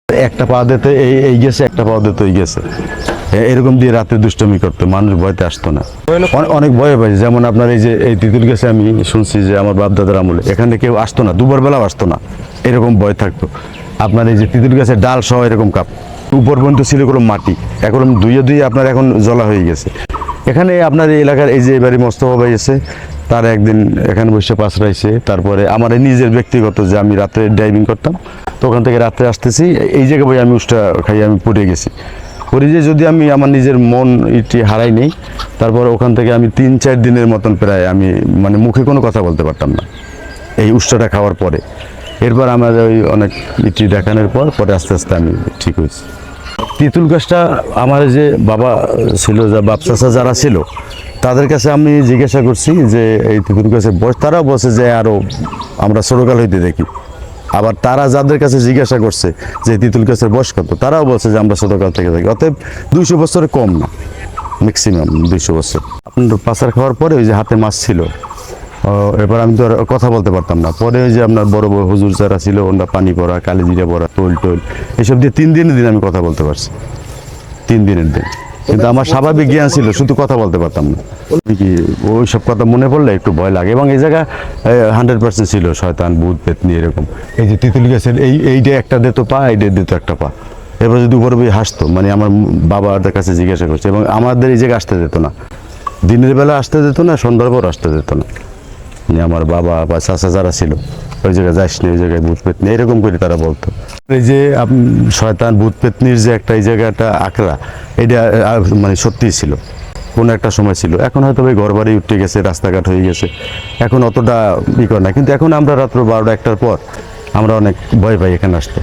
একটা পা দিতে এই গেছে, একটা পা দিতে ওই গেছে, এরকম দিয়ে রাতে দুষ্টমি করতো, মানুষ ভয়তে আসতো না। অনেক ভয় পাইছে। যেমন আপনার এই যে এই তিতুল গেছে, আমি শুনছি যে আমার বাপ দাদার আমলে এখানে কেউ আসতো না, দুপুর বেলাও আসতো না, এরকম ভয় থাকতো। আপনার এই যে তিতুল গাছের ডাল সহ এরকম কাপ, উপর পর্যন্ত ছিল কোনো মাটি, এখন ধুয়ে ধুয়ে আপনার এখন জলা হয়ে গেছে। এখানে আপনার এই এলাকার এই যে এবারে মোস্তফা ভাই আছে, তার একদিন এখানে বসে পাশরাইছে। তারপরে আমার নিজের ব্যক্তিগত যে আমি রাত্রে ড্রাইভিং করতাম, তো ওখান থেকে রাত্রে আসতেছি, এই জায়গায় বই আমি উষ্টা খাই আমি পড়ে গেছি। পরে যে যদি আমি আমার নিজের মন ইটি হারাই নেই, তারপর ওখান থেকে আমি 3-4 দিনের মতন প্রায় আমি মানে মুখে কোনো কথা বলতে পারতাম না এই উষ্টাটা খাওয়ার পরে। এরপর আমার ওই অনেক ইটি দেখানোর পর পরে আস্তে আস্তে আমি ঠিক হয়েছি। তিতুল গাছটা আমার যে বাবা ছিল, যা বাপ চাচা যারা ছিল, তাদের কাছে আমি জিজ্ঞাসা করছি যে এই তিতুল গাছের বয়স, তারাও বলছে যে আরও আমরা ছোটকাল হইতে দেখি। আবার তারা যাদের কাছে জিজ্ঞাসা করছে যে তিতুল গাছের বয়স কত, তারাও বলছে যে আমরা ছোটকাল থেকে দেখি। অতএব 200 বছরের কম না, ম্যাক্সিমাম 200 বছর। আপনার পাচার খাওয়ার পরে ওই যে হাতে মাছ ছিল, এবার আমি তো আর কথা বলতে পারতাম না। পরে ওই যে আপনার বড় বড় হুজুর যারা ছিল, ওরা পানি পড়া, কালি জিরা পড়া, টোল এসব দিয়ে 3 দিনের দিন আমি কথা বলতে পারছি, 3 দিনের দিন। কিন্তু আমার স্বাভাবিক জ্ঞান ছিল, শুধু কথা বলতে পারতাম না। কি ওই সব কথা মনে পড়লে একটু ভয় লাগে। এবং এই জায়গা 100% ছিল শয়তান ভূত পেতনি এরকম। এই যে তিতুল গাছের এইটা একটা দিত পা, এইটা দিত একটা পা। এবার যদি উপরে হাসতো, মানে আমার বাবার কাছে জিজ্ঞাসা করছে। এবং আমাদের এই জায়গায় আসতে দিত না, দিনের বেলা আসতে দিত না, সন্ধ্যার পর আসতে দিত না। আমার বাবা বা চাচা যারা ছিল, ওই জায়গায় যাইস না, ওই জায়গায় ভূত পেতনি এরকম করে তারা বলতো। এই যে শয়তান ভূত পেতনির যে একটা এই জায়গাটা আঁকড়া, এটা মানে সত্যিই ছিল, কোনো একটা সময় ছিল। এখন হয়তো ওই ঘর বাড়ি উঠে গেছে, রাস্তাঘাট হয়ে গেছে, এখন অতটা ই করে না। কিন্তু এখন আমরা রাত্র 12টা 1টার পর আমরা অনেক ভয় পাই এখানে আসতে।